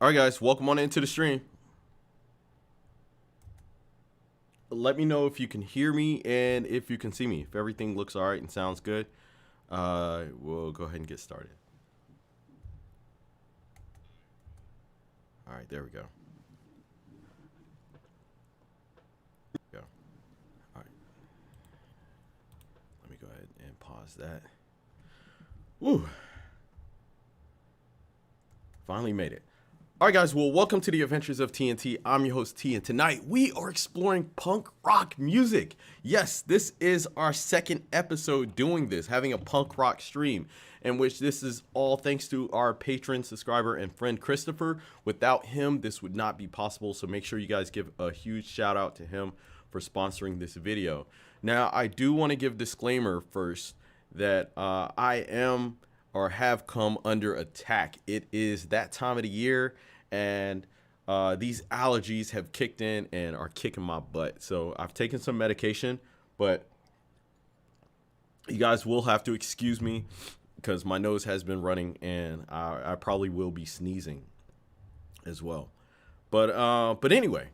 All right, guys, welcome on into the stream. Let me know if you can hear me and if you can see me. If everything looks all right and sounds good, we'll go ahead and get started. All right, there we go. All right. Let me go ahead and pause that. Woo. Finally made it. All right, guys, well, welcome to the Adventures of TNT. I'm your host, T, and tonight we are exploring punk rock music. Yes, this is our second episode doing this, having a punk rock stream, in which this is all thanks to our patron, subscriber, and friend, Christopher. Without him, this would not be possible, so make sure you guys give a huge shout out to him for sponsoring this video. Now, I do want to give disclaimer first that I am or have come under attack. It is that time of the year, and these allergies have kicked in and are kicking my butt. So I've taken some medication, but you guys will have to excuse me because my nose has been running, and I probably will be sneezing as well. But anyway,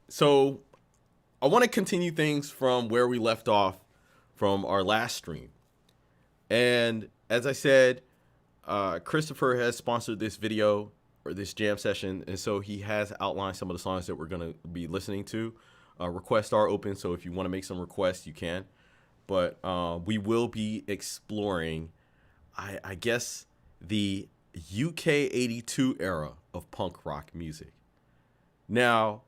so I want to continue things from where we left off from our last stream. And as I said, Christopher has sponsored this video or this jam session, and so he has outlined some of the songs that we're going to be listening to. Requests are open, so if you want to make some requests, you can. But we will be exploring, I guess, the UK 82 era of punk rock music. Now,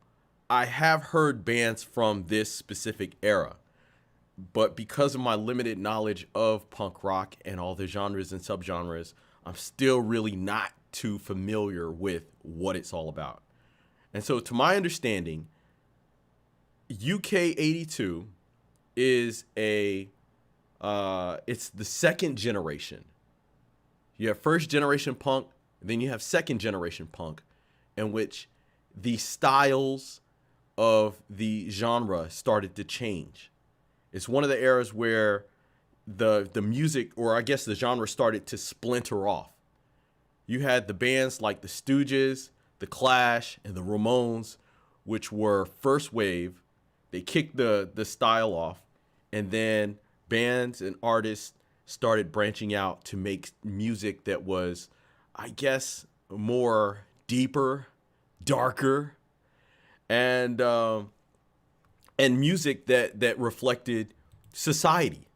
I have heard bands from this specific era, but because of my limited knowledge of punk rock and all the genres and subgenres, I'm still really not too familiar with what it's all about. And so to my understanding, UK 82 is it's the second generation. You have first generation punk, then you have second generation punk, in which the styles of the genre started to change. It's one of the eras where the music, or I guess the genre, started to splinter off. You had the bands like the Stooges, the Clash, and the Ramones, which were first wave. They kicked the style off, and then bands and artists started branching out to make music that was, I guess, more deeper, darker, and music that reflected society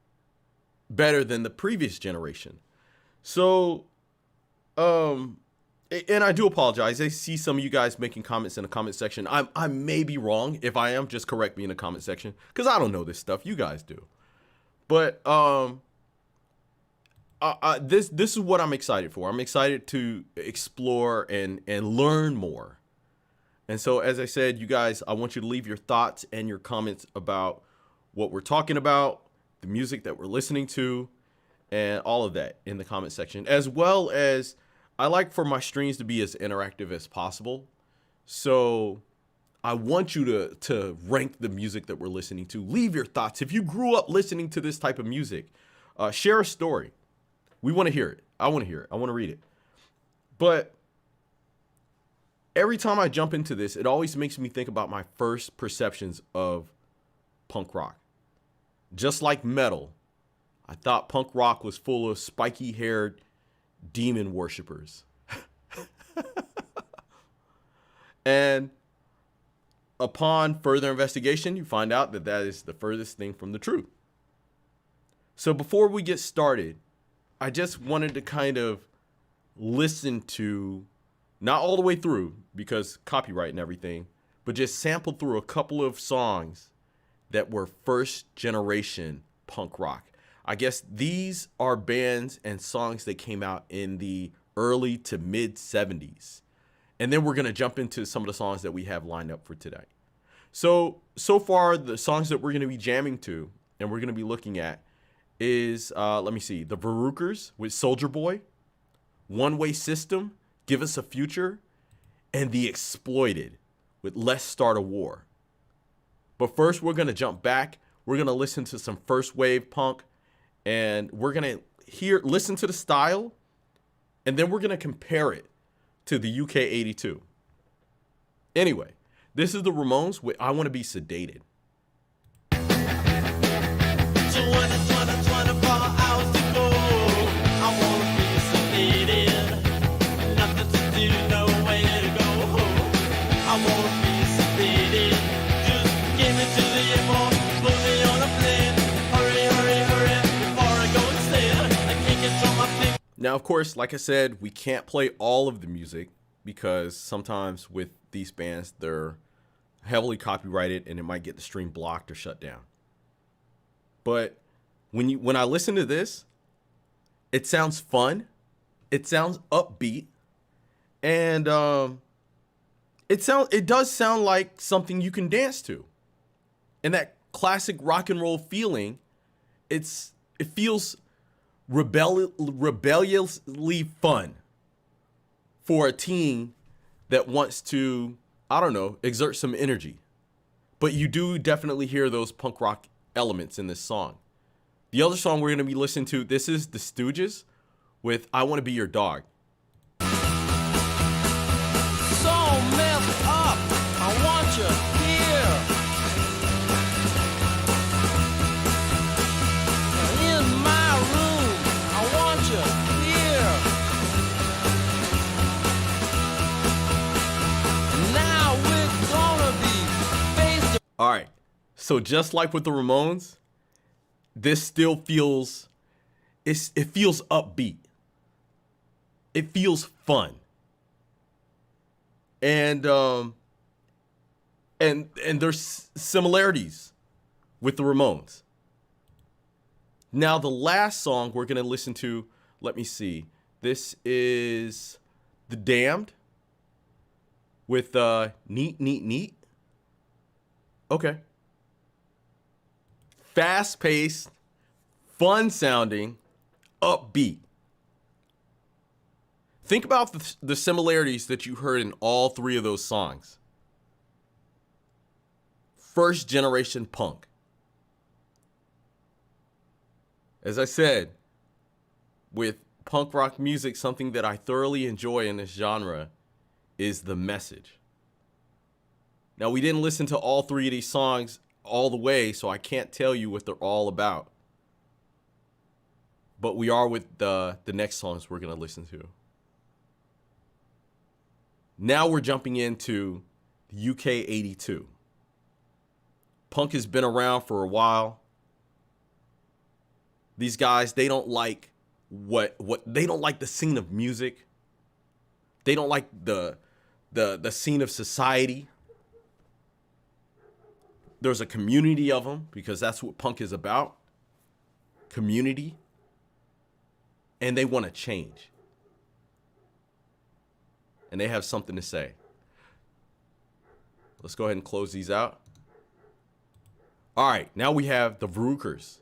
better than the previous generation. So, and I do apologize. I see some of you guys making comments in the comment section. I may be wrong. If I am, just correct me in the comment section, because I don't know this stuff. You guys do. But this is what I'm excited for. I'm excited to explore and learn more. And so, as I said, you guys, I want you to leave your thoughts and your comments about what we're talking about, the music that we're listening to, and all of that in the comment section, as well as I like for my streams to be as interactive as possible. So I want you to rank the music that we're listening to. Leave your thoughts. If you grew up listening to this type of music, share a story. We want to hear it. I want to hear it. I want to read it. But every time I jump into this, it always makes me think about my first perceptions of punk rock. Just like metal, I thought punk rock was full of spiky-haired demon worshippers. And upon further investigation, you find out that that is the furthest thing from the truth. So before we get started, I just wanted to kind of listen to, not all the way through because copyright and everything, but just sample through a couple of songs that were first generation punk rock. I guess these are bands and songs that came out in the early to mid 70s. And then we're going to jump into some of the songs that we have lined up for today. So far, the songs that we're going to be jamming to and we're going to be looking at is, let me see, the Verruchers with Soldier Boy, One Way System, Give Us a Future, and The Exploited with Let's Start a War. But first, we're going to jump back. We're going to listen to some first wave punk, and we're going to listen to the style, and then we're going to compare it to the UK 82. Anyway, this is the Ramones with I Want to Be Sedated. 24 hours to go. I wanna be sedated. Nothing to do, nowhere to go. I wanna be sedated. Just get me to the airport, put me on a plane. Hurry, hurry, hurry, before I go insane. I can't control my feet. Now, of course, like I said, we can't play all of the music because sometimes with these bands, they're heavily copyrighted and it might get the stream blocked or shut down. But when I listen to this, it sounds fun, it sounds upbeat, and it does sound like something you can dance to. And that classic rock and roll feeling, it feels rebelliously fun for a teen that wants to, I don't know, exert some energy. But you do definitely hear those punk rock elements in this song. The other song we're going to be listening to, this is The Stooges with I Want to Be Your Dog. So messed up, I want you here. In my room, I want you here. Now we're gonna be face to All right. So just like with the Ramones, this still feels, it feels upbeat. It feels fun. And there's similarities with the Ramones. Now the last song we're gonna listen to, let me see. This is The Damned with Neat Neat Neat. Okay. Fast-paced, fun-sounding, upbeat. Think about the similarities that you heard in all three of those songs. First generation punk. As I said, with punk rock music, something that I thoroughly enjoy in this genre is the message. Now, we didn't listen to all three of these songs all the way, so I can't tell you what they're all about. But we are with the next songs we're going to listen to. Now we're jumping into the UK 82. Punk has been around for a while. These guys, they don't like they don't like the scene of music. They don't like the scene of society. There's a community of them because that's what punk is about. Community. And they want to change. And they have something to say. Let's go ahead and close these out. All right, now we have the Vrookers.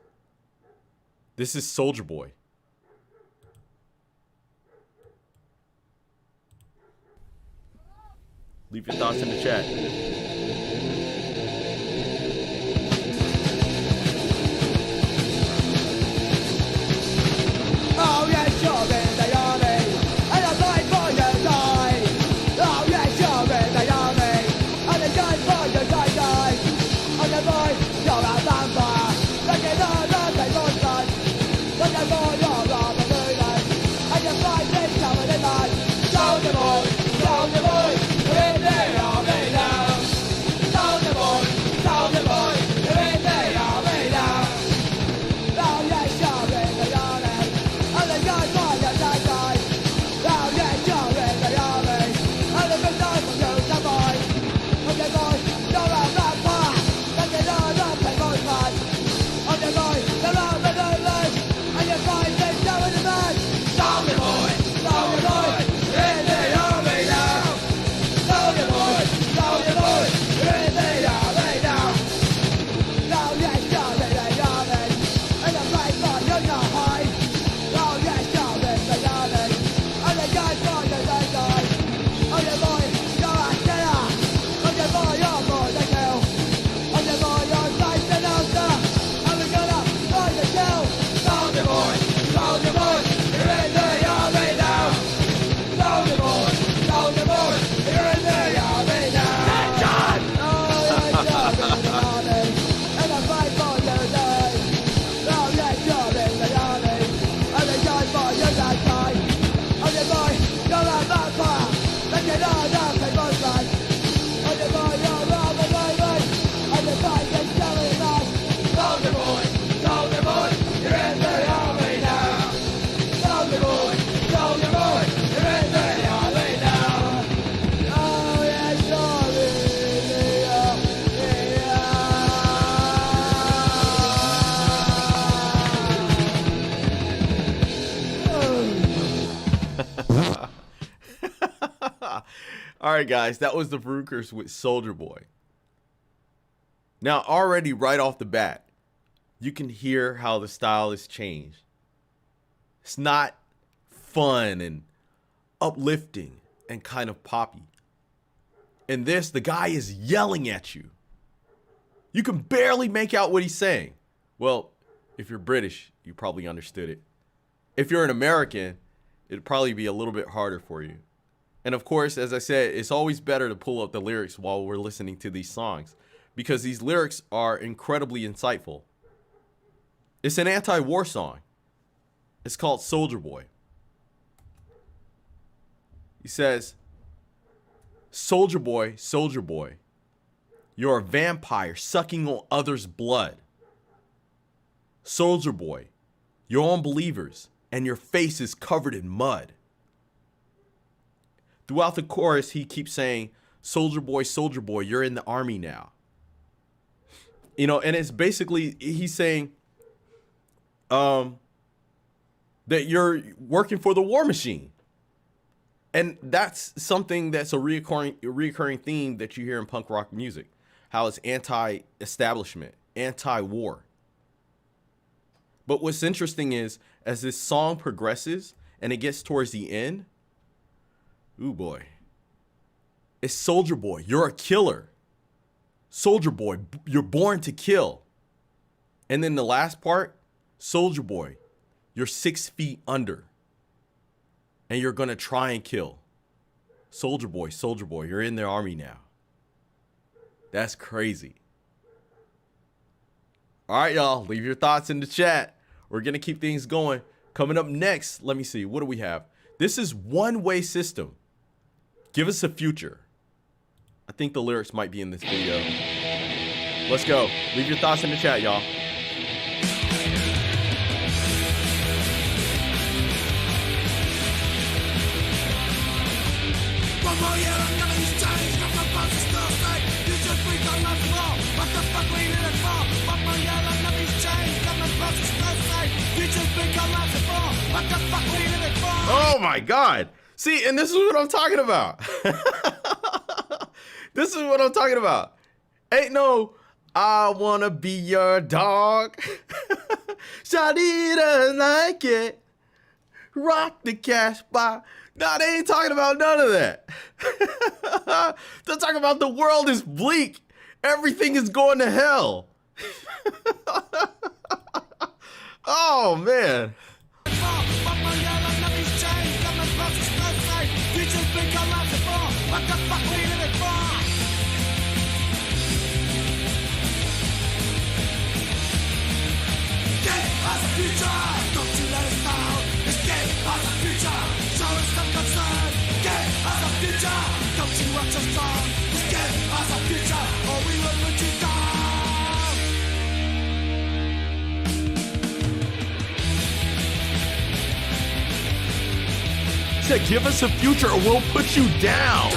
This is Soldier Boy. Leave your thoughts in the chat. All right, guys, that was the Vrookers with Soldier Boy. Now, already right off the bat, you can hear how the style has changed. It's not fun and uplifting and kind of poppy. In this, the guy is yelling at you. You can barely make out what he's saying. Well, if you're British, you probably understood it. If you're an American, it'd probably be a little bit harder for you. And of course, as I said, it's always better to pull up the lyrics while we're listening to these songs, because these lyrics are incredibly insightful. It's an anti-war song. It's called Soldier Boy. He says, soldier boy, you're a vampire sucking on others' blood. Soldier boy, you're unbelievers and your face is covered in mud. Throughout the chorus, he keeps saying, soldier boy, you're in the army now. You know, and it's basically, he's saying that you're working for the war machine. And that's something that's a reoccurring theme that you hear in punk rock music. How it's anti-establishment, anti-war. But what's interesting is, as this song progresses and it gets towards the end, ooh boy, it's soldier boy, you're a killer. Soldier boy, you're born to kill. And then the last part, soldier boy, you're 6 feet under. And you're gonna try and kill. Soldier boy, you're in the army now. That's crazy. All right, y'all, leave your thoughts in the chat. We're gonna keep things going. Coming up next, let me see, what do we have? This is One Way System. Give Us a Future. I think the lyrics might be in this video. Let's go. Leave your thoughts in the chat, y'all. Oh my God. See, and this is what I'm talking about. This is what I'm talking about. Ain't no, I wanna be your dog. Shawty doesn't like it. Rock the cash bar. No, they ain't talking about none of that. They're talking about the world is bleak. Everything is going to hell. Oh, man. Said, give us a future or we'll put you down.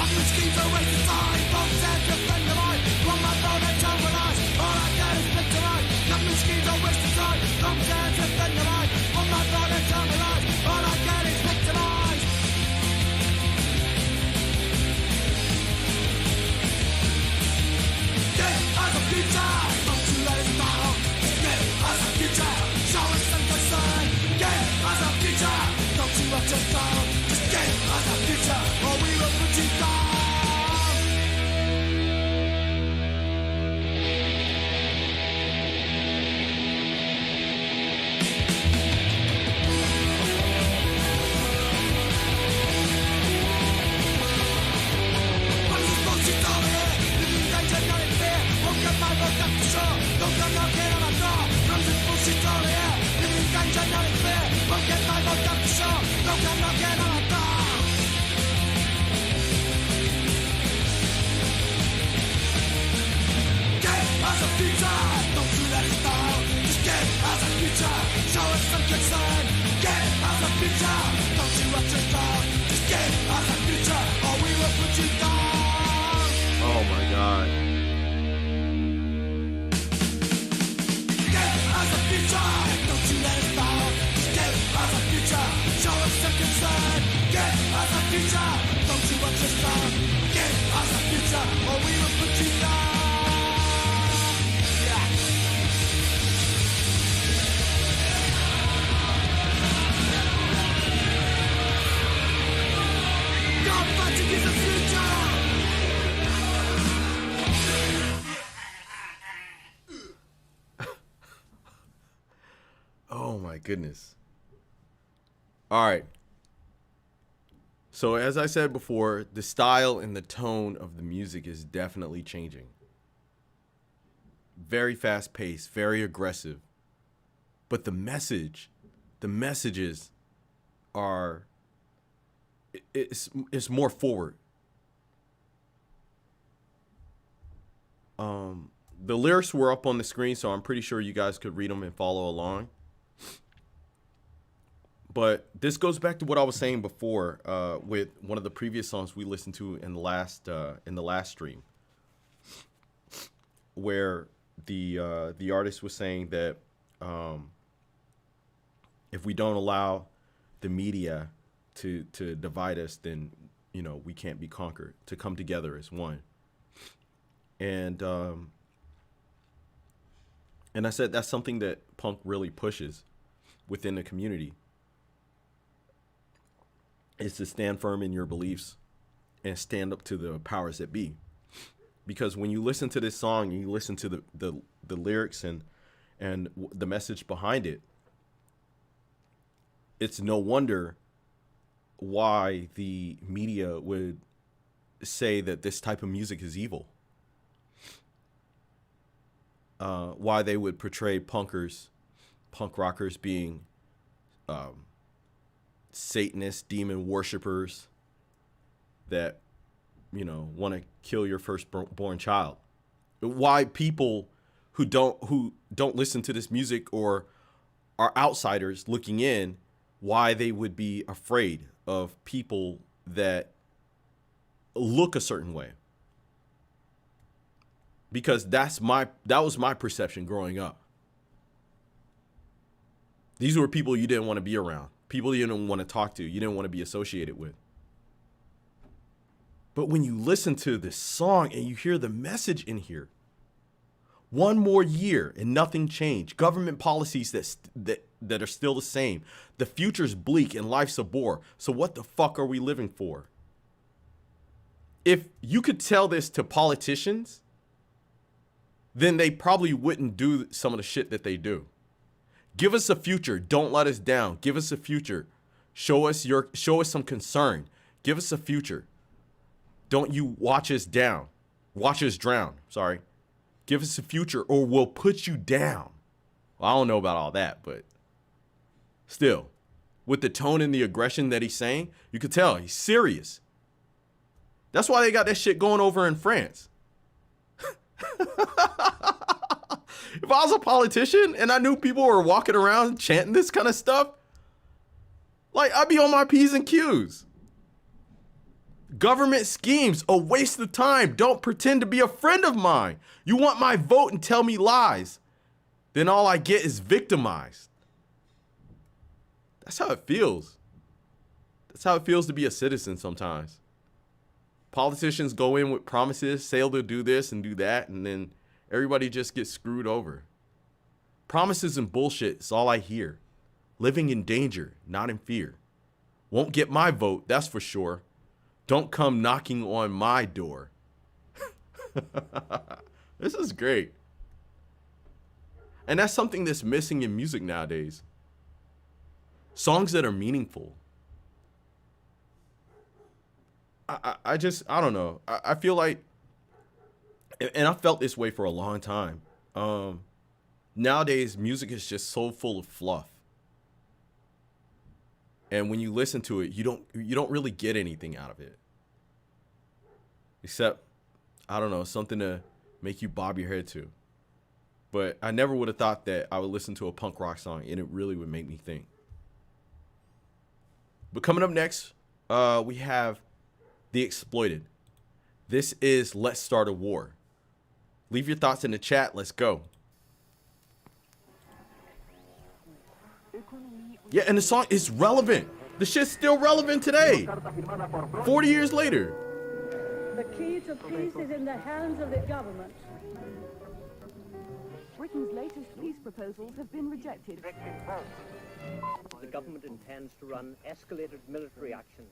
Oh my God. future, or we will put you down. Yeah. God fighting is the future. Oh my goodness. All right. So as I said before, the style and the tone of the music is definitely changing. Very fast paced, very aggressive. But the messages are, it's more forward. The lyrics were up on the screen, so I'm pretty sure you guys could read them and follow along. But this goes back to what I was saying before with one of the previous songs we listened to in the last stream, where the artist was saying that if we don't allow the media to divide us, then we can't be conquered. To come together as one. And I said that's something that punk really pushes within the community. Is to stand firm in your beliefs and stand up to the powers that be. Because when you listen to this song and you listen to the lyrics and the message behind it, it's no wonder why the media would say that this type of music is evil. Why they would portray punk rockers being Satanist demon worshipers that want to kill your firstborn child. Why people who don't listen to this music or are outsiders looking in, why they would be afraid of people that look a certain way. Because that was my perception growing up. These were people you didn't want to be around. People you didn't want to talk to. You didn't want to be associated with. But when you listen to this song and you hear the message in here, one more year and nothing changed. Government policies that are still the same. The future's bleak and life's a bore. So what the fuck are we living for? If you could tell this to politicians, then they probably wouldn't do some of the shit that they do. Give us a future. Don't let us down. Give us a future. Show us some concern. Give us a future. Don't you watch us down. Watch us drown. Sorry. Give us a future or we'll put you down. Well, I don't know about all that, but still, with the tone and the aggression that he's saying, you could tell he's serious. That's why they got that shit going over in France. If I was a politician and I knew people were walking around chanting this kind of stuff, like I'd be on my P's and Q's. Government schemes, a waste of time. Don't pretend to be a friend of mine. You want my vote and tell me lies. Then all I get is victimized. That's how it feels. That's how it feels to be a citizen sometimes. Politicians go in with promises, say they'll do this and do that, and then everybody just gets screwed over. Promises and bullshit is all I hear. Living in danger, not in fear. Won't get my vote, that's for sure. Don't come knocking on my door. This is great. And that's something that's missing in music nowadays. Songs that are meaningful. I don't know. I feel like, and I felt this way for a long time. Nowadays, music is just so full of fluff. And when you listen to it, you don't really get anything out of it. Except, I don't know, something to make you bob your head to. But I never would have thought that I would listen to a punk rock song and it really would make me think. But coming up next, we have The Exploited. This is Let's Start a War. Leave your thoughts in the chat. Let's go. Yeah, and the song is relevant. The shit's still relevant today. 40 years later. key to peace is in the hands of the government. Britain's latest peace proposals have been rejected. The government intends to run escalated military action.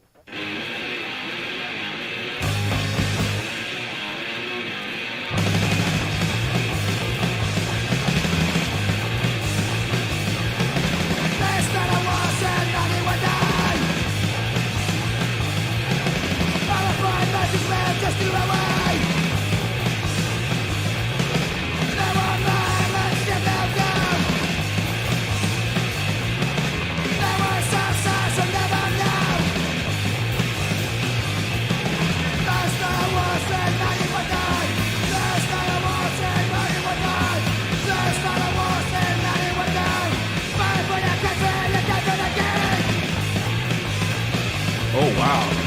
Oh, wow.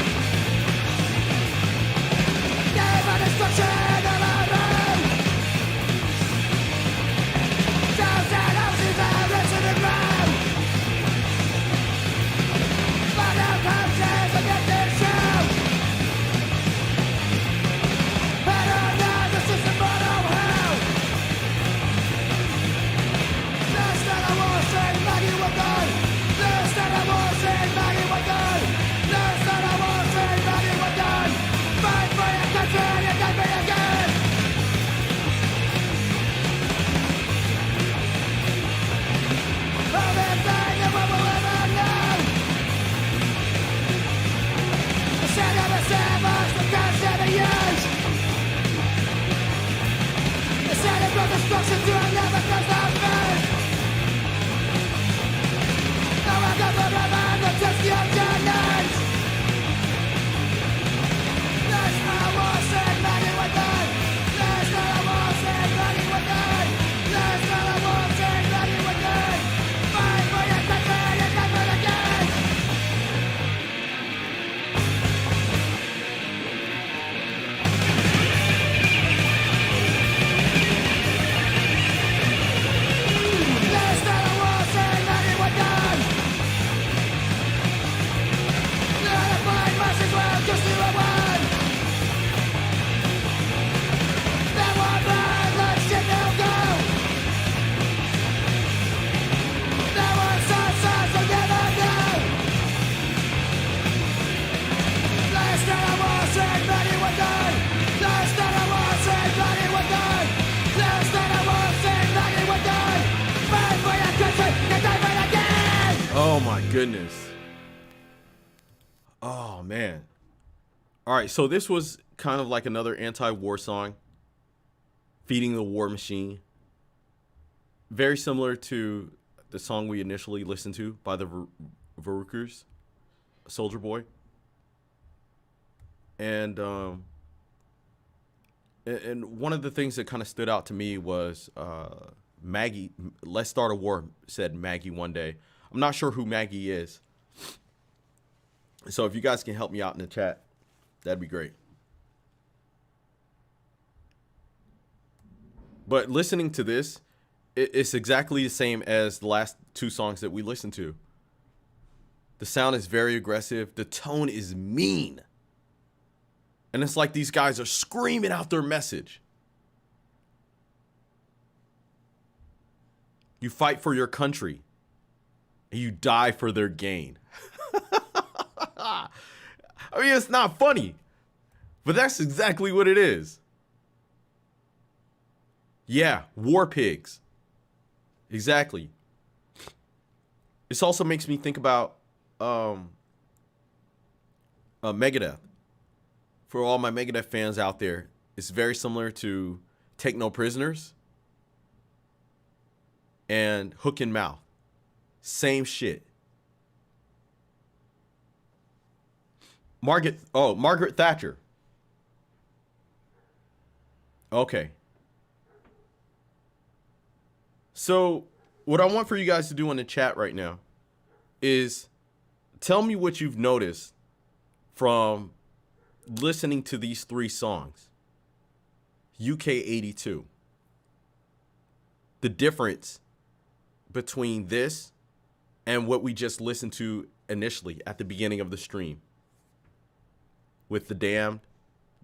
Oh my goodness. Oh man. All right, so this was kind of like another anti-war song, Feeding the War Machine. Very similar to the song we initially listened to by the Verukers, Soldier Boy. And one of the things that kind of stood out to me was Maggie. Let's Start a War, said Maggie one day. I'm not sure who Maggie is. So if you guys can help me out in the chat, that'd be great. But listening to this, it's exactly the same as the last two songs that we listened to. The sound is very aggressive. The tone is mean. And it's like these guys are screaming out their message. You fight for your country. And you die for their gain. I mean, it's not funny. But that's exactly what it is. Yeah, war pigs. Exactly. This also makes me think about Megadeth. For all my Megadeth fans out there, it's very similar to Take No Prisoners and Hook and Mouth. Same shit. Margaret Thatcher. Okay. So, what I want for you guys to do in the chat right now is tell me what you've noticed from listening to these three songs. UK 82. The difference between this and what we just listened to initially at the beginning of the stream. With The Damned,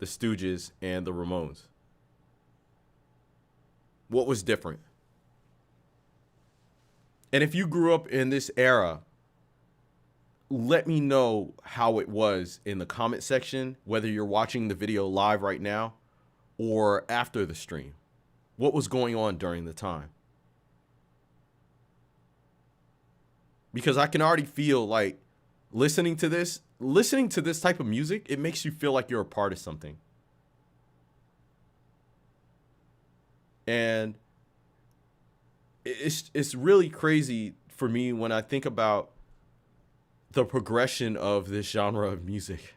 the Stooges, and the Ramones? What was different? And if you grew up in this era, let me know how it was in the comment section, whether you're watching the video live right now or after the stream. What was going on during the time? Because I can already feel like listening to this type of music, it makes you feel like you're a part of something. And it's really crazy for me when I think about the progression of this genre of music.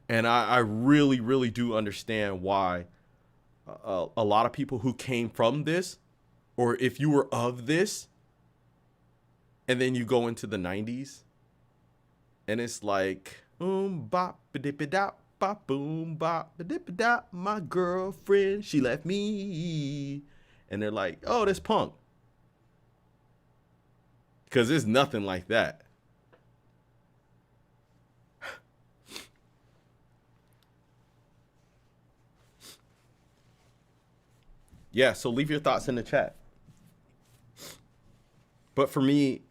And I really, really do understand why a lot of people who came from this, or if you were of this, and then you go into the 90s, and it's like, boom, bop, ba-dip-a-dop, bop, boom, bop, ba-dip-a-dop, my girlfriend, she left me. And they're like, oh, that's punk. Because there's nothing like that. Yeah, so leave your thoughts in the chat. But for me,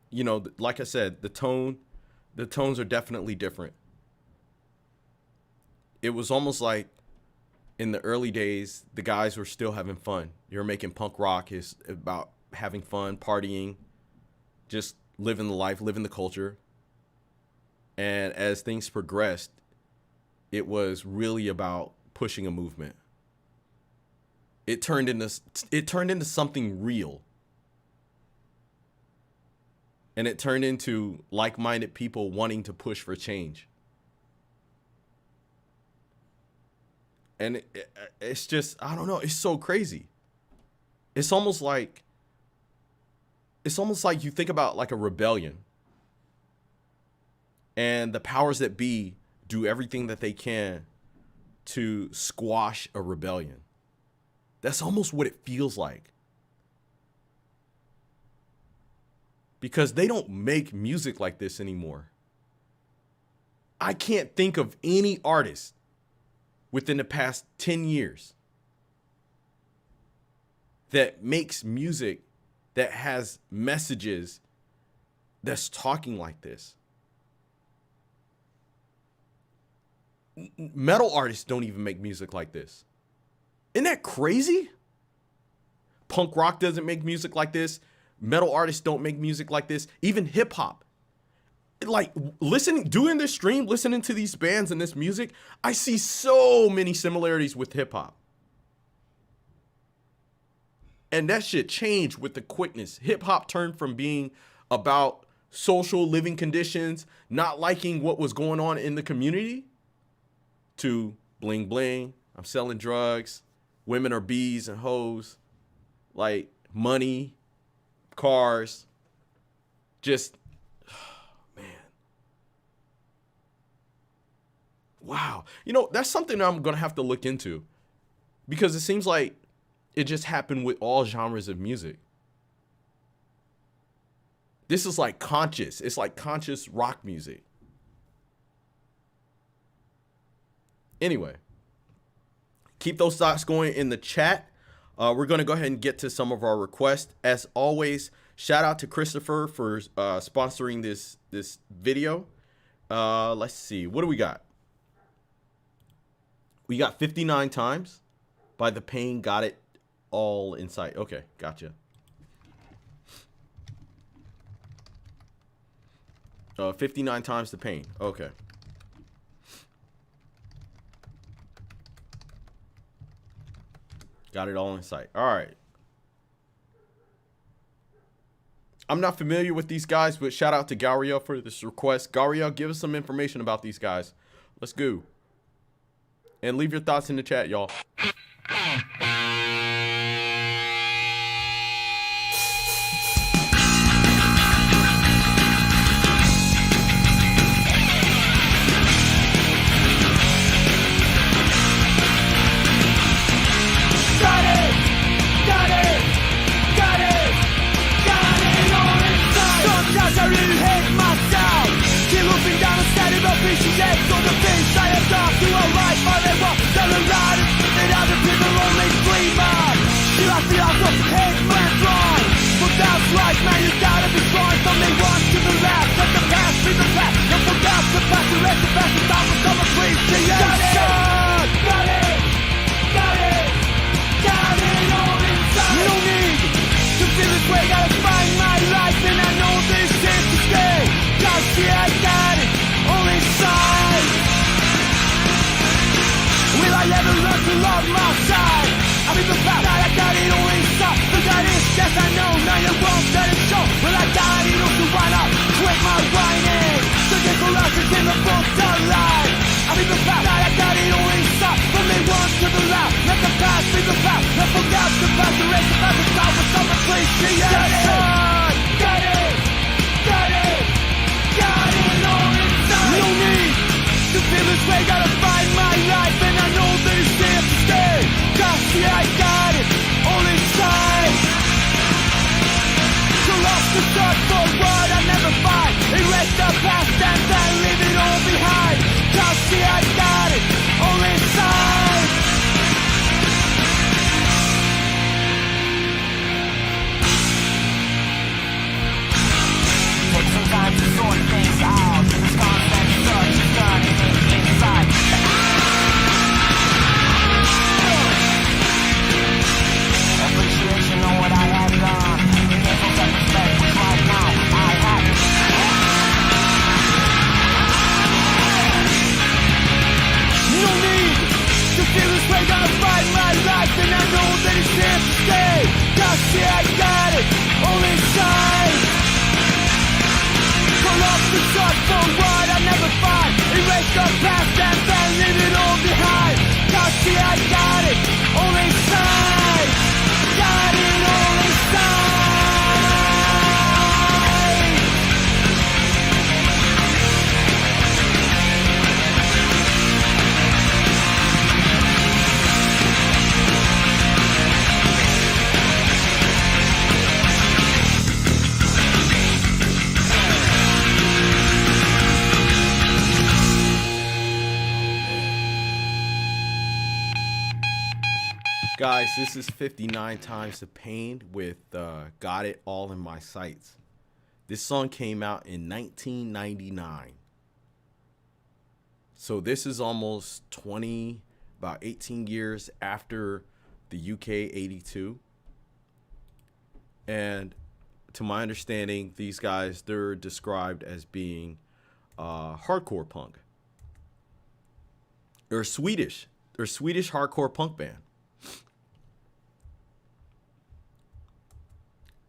you know, like I said, the tones are definitely different. It was almost like in the early days, the guys were still having fun. You're making punk rock is about having fun, partying, just living the life, living the culture. And as things progressed, it was really about pushing a movement. It turned into something real. And it turned into like-minded people wanting to push for change. And it's just, I don't know, it's so crazy. It's almost like you think about like a rebellion. And the powers that be do everything that they can to squash a rebellion. That's almost what it feels like. Because they don't make music like this anymore. I can't think of any artist within the past 10 years that makes music that has messages that's talking like this. Metal artists don't even make music like this. Isn't that crazy? Punk rock doesn't make music like this. Metal artists don't make music like this. Even hip hop. Like doing this stream, listening to these bands and this music, I see so many similarities with hip hop. And that shit changed with the quickness. Hip hop turned from being about social living conditions, not liking what was going on in the community, to bling bling, I'm selling drugs, women are bees and hoes, like money, cars, just, man. Wow. You know, that's something I'm going to have to look into, because it seems like it just happened with all genres of music. This is like conscious. It's like conscious rock music. Anyway, keep those thoughts going in the chat. We're going to go ahead and get to some of our requests. As always, shout out to Christopher for sponsoring this video. Let's see. What do we got? We got 59 times by The Pain. Got it all inside. Okay, gotcha. 59 times The Pain. Okay. Got it all in sight. All right. I'm not familiar with these guys, but shout out to Gabriel for this request. Gabriel, give us some information about these guys. Let's go. And leave your thoughts in the chat, y'all. Looking down a steady, but she shakes on the face I have talked to a lot. Guys, this is 59 Times the Pain with Got It All in My Sights. This song came out in 1999. So this is almost about 18 years after the UK 82. And to my understanding, these guys, they're described as being hardcore punk. They're Swedish. They're a Swedish hardcore punk band.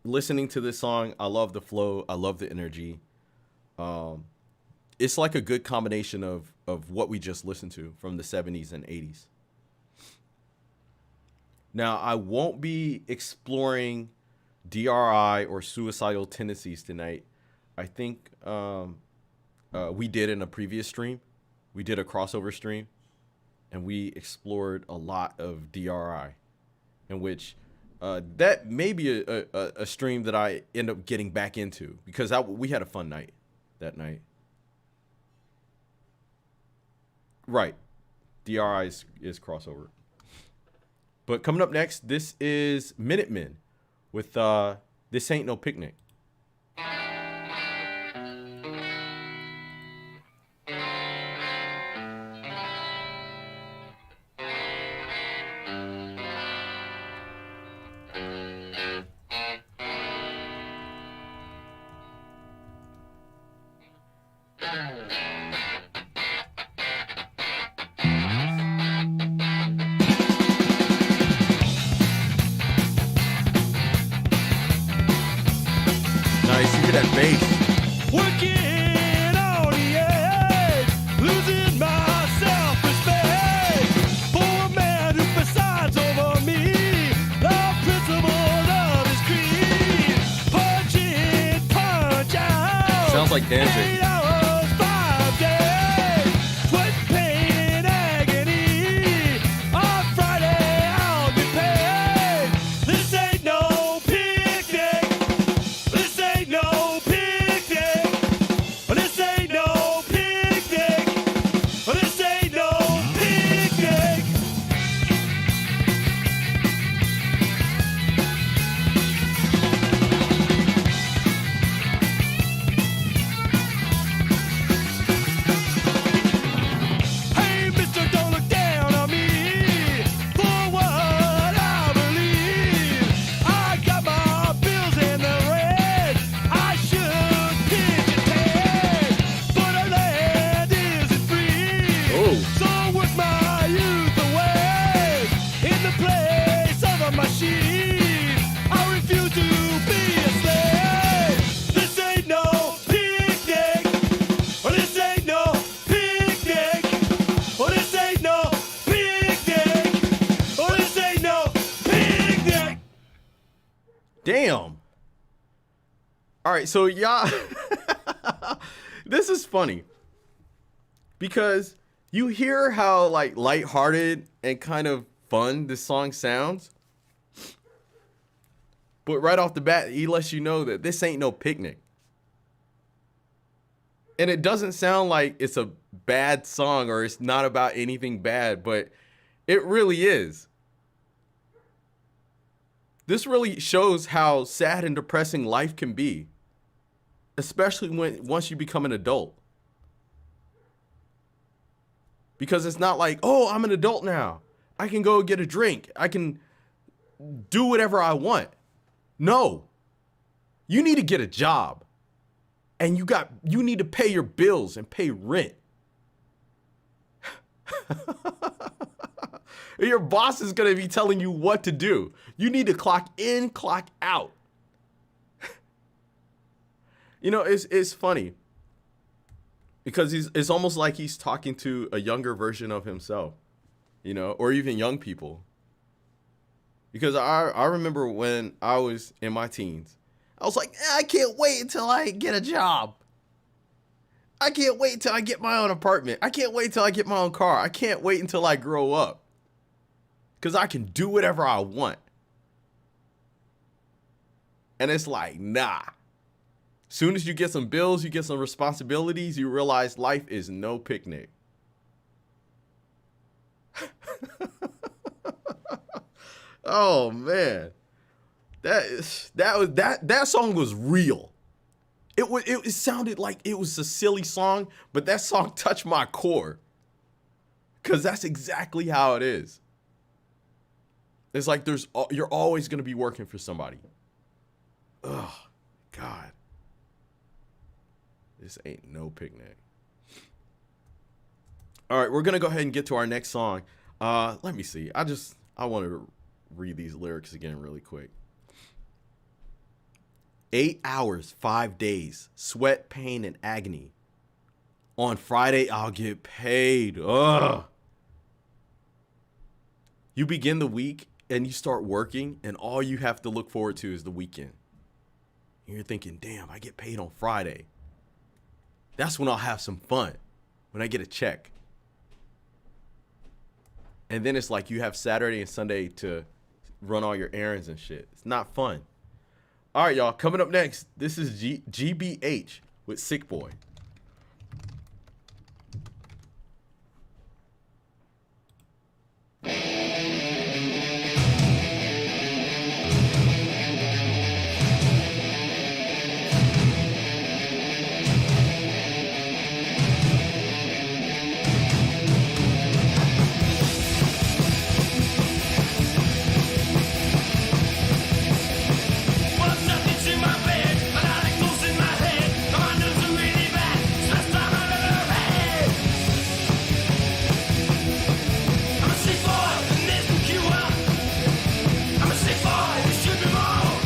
Listening to this song, I love the flow. I love the energy. It's like a good combination of what we just listened to from the 70s and 80s. Now, I won't be exploring DRI or suicidal tendencies tonight. I think we did in a previous stream. We did a crossover stream, and we explored a lot of DRI, in which that may be a stream that I end up getting back into, because we had a fun night that night. Right. DRI is crossover. But coming up next, this is Minutemen with This Ain't No Picnic. Nice, you hear that bass. Working on the edge, losing my self-respect for a man who presides over me. The principle of his creed, punch out. Sounds like dancing. 8 hours, 5 days, sweat, pain, agony. On Friday I'll be paid. This ain't no picnic. This ain't no picnic. This ain't no picnic. This ain't no picnic. Hey, mister, don't look down on me for what I believe. I got my bills in the red. I should pitch a tent, but our land isn't free. Oh. So work my youth away in the place of a machine. I refuse to be a slave. This ain't no picnic. This ain't no picnic. This ain't no picnic. This ain't no picnic. Damn. All right, so y'all, this is funny because you hear how like lighthearted and kind of fun this song sounds, but right off the bat, he lets you know that this ain't no picnic. And it doesn't sound like it's a bad song or it's not about anything bad, but it really is. This really shows how sad and depressing life can be, especially once you become an adult. Because it's not like, oh, I'm an adult now. I can go get a drink. I can do whatever I want. No. You need to get a job. And you need to pay your bills and pay rent. Your boss is going to be telling you what to do. You need to clock in, clock out. You know, it's funny because it's almost like he's talking to a younger version of himself, you know, or even young people. Because I remember when I was in my teens, I was like, I can't wait until I get a job. I can't wait until I get my own apartment. I can't wait until I get my own car. I can't wait until I grow up. Because I can do whatever I want. And it's like, nah. Soon as you get some bills, you get some responsibilities, you realize life is no picnic. Oh man, that song was real. It sounded like it was a silly song, but that song touched my core. Cause that's exactly how it is. It's like you're always gonna be working for somebody. Oh God, this ain't no picnic. All right, we're gonna go ahead and get to our next song. Let me see. I want to read these lyrics again really quick. 8 hours, 5 days, sweat, pain, and agony. On Friday, I'll get paid. Ugh. You begin the week and you start working, and all you have to look forward to is the weekend. And you're thinking, damn, I get paid on Friday. That's when I'll have some fun, when I get a check. And then it's like you have Saturday and Sunday to run all your errands and shit. It's not fun. All right, y'all. Coming up next, this is GBH with Sick Boy. What's nothing to my bed? My darling close in my head. My nose are really bad. Stressed out I've ever had. I'm a sick boy, and there's no cure. I'm a sick boy, there should be more.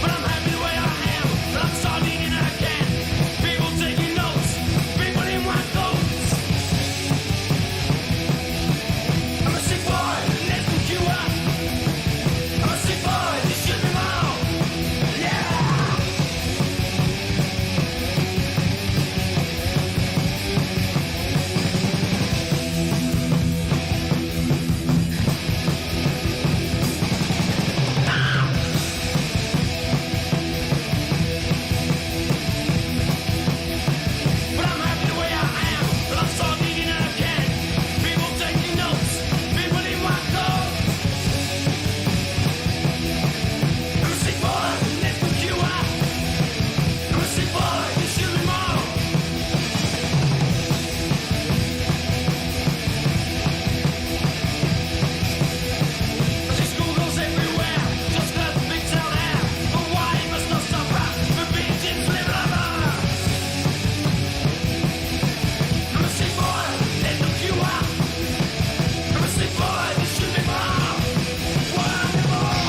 But I'm happy the way I am. But I'm starting and I can. People taking notes. People in white coats. I'm a sick boy, and there's no cure. I'm a sick boy, there should be more. Yeah! But I'm happy the way I am. But I'm starting and I can. People taking notes. People in white coats. I'm a sick boy, and there's no cure. I'm a sick boy, there should be more. I see schoolgirls everywhere, just got the big town air. But why must not stop rap? For being kids live forever. I'm a sick boy, there's no cure. I'm a sick boy, there should be more. One more.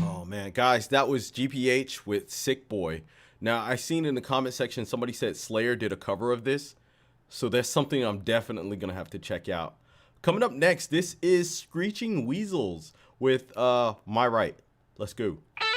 Oh man, guys, that was GPH with Sick Boy. Now, I seen in the comment section somebody said Slayer did a cover of this, so that's something I'm definitely gonna have to check out. Coming up next, this is Screeching Weasels with My Right. Let's go. I'm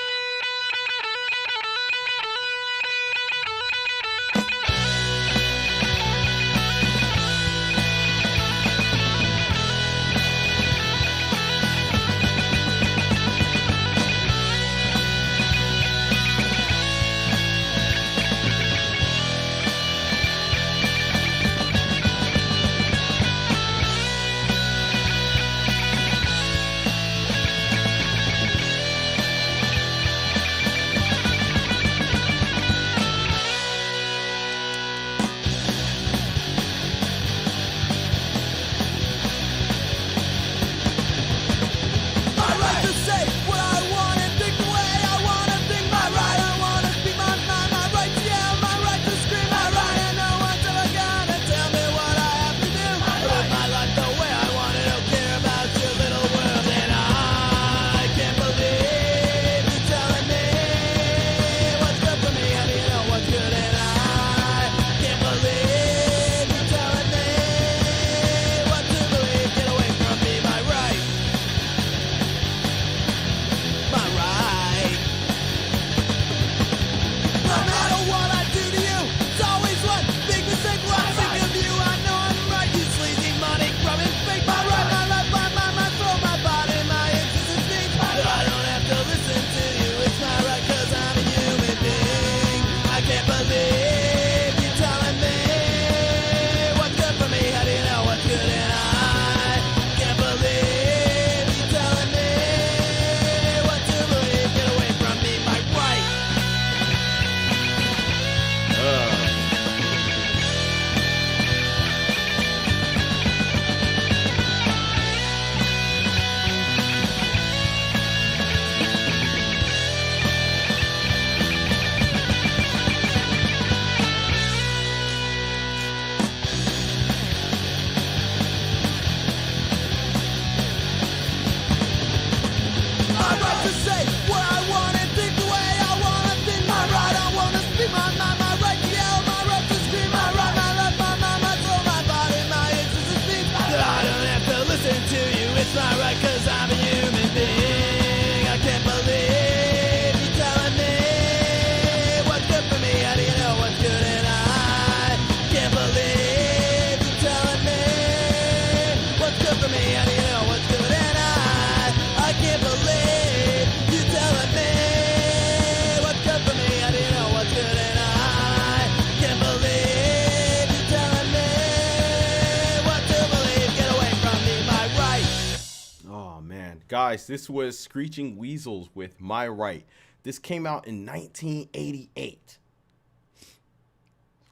Guys, this was Screeching Weasels with My Right. This came out in 1988.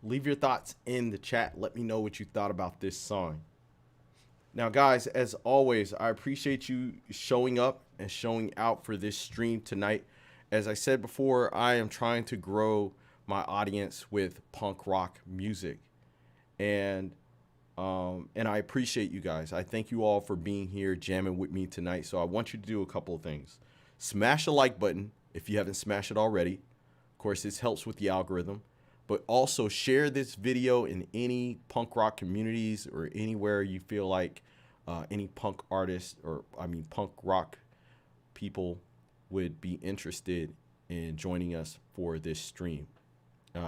Leave your thoughts in the chat. Let me know what you thought about this song. Now, guys, as always, I appreciate you showing up and showing out for this stream tonight. As I said before, I am trying to grow my audience with punk rock music. And I appreciate you guys. I thank you all for being here, jamming with me tonight. So I want you to do a couple of things. Smash the like button if you haven't smashed it already. Of course, this helps with the algorithm. But also share this video in any punk rock communities or anywhere you feel like any punk artists punk rock people would be interested in joining us for this stream.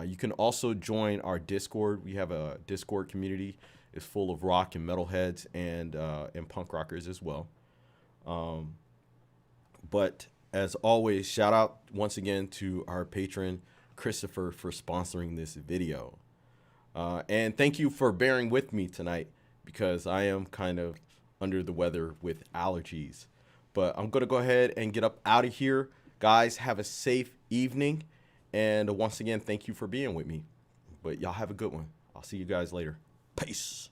You can also join our Discord. We have a Discord community. It's full of rock and metal heads and punk rockers as well. But as always, shout out once again to our patron, Christopher, for sponsoring this video. And thank you for bearing with me tonight because I am kind of under the weather with allergies. But I'm going to go ahead and get up out of here. Guys, have a safe evening. And once again, thank you for being with me. But y'all have a good one. I'll see you guys later. Peace.